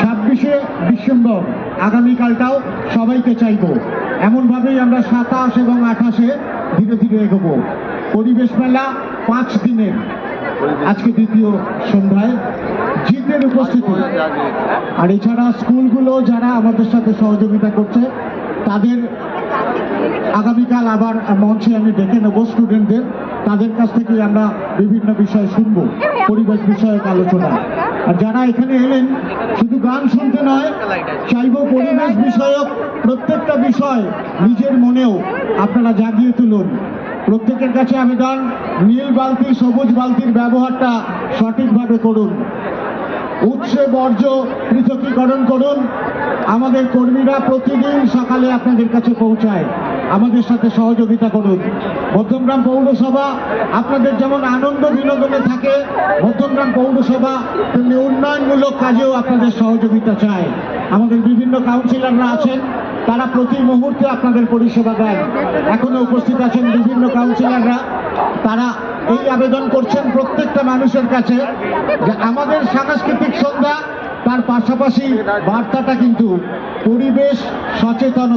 26শে December আগামীকালটাও সবাইকে চাইব, এমনভাবেই আমরা 27 এবং 28-এ ধীরে ধীরে এগোবো। পরিবেশ মেলা 5 দিনের, আজকে দ্বিতীয় সন্ধ্যায় জিতের উপস্থিতি, আর এছাড়া স্কুলগুলো যারা আমাদের সাথে সহযোগিতা করছে তাদের আগামীকাল আবার মঞ্চে আমি ডেকে নেব স্টুডেন্টদের, তাদের কাছ থেকে আমরা বিভিন্ন বিষয় শুনবো, পরিবেশ বিষয়ক আলোচনা। আর যারা এখানে এলেন শুধু গান শুনতে নয়, চাইবো পরিবেশ বিষয়ক প্রত্যেকটা বিষয় নিজের মনেও আপনারা জাগিয়ে তুলুন। প্রত্যেকের কাছে আবেদন, নীল বালতি সবুজ বালতির ব্যবহারটা সঠিকভাবে করুন। উৎসে বর্জ্য পৃথকীকরণ করুন। আমাদের কর্মীরা প্রতিদিন সকালে আপনাদের কাছে পৌঁছায়, আমাদের সাথে সহযোগিতা করুন। মধ্যমগ্রাম পৌরসভা আপনাদের যেমন আনন্দ বিনোদনে থাকে, মধ্যমগ্রাম পৌরসভা তেমনি উন্নয়নমূলক কাজেও আপনাদের সহযোগিতা চায়। আমাদের বিভিন্ন কাউন্সিলররা আছেন, তারা প্রতি মুহূর্তে আপনাদের পরিষেবা দেন। এখনো উপস্থিত আছেন বিভিন্ন কাউন্সিলররা, তারা এই আবেদন করছেন প্রত্যেকটা মানুষের কাছে যে আমাদের সাংস্কৃতিক সন্ধ্যা, তার পাশাপাশি বার্তাটা কিন্তু পরিবেশ সচেতন।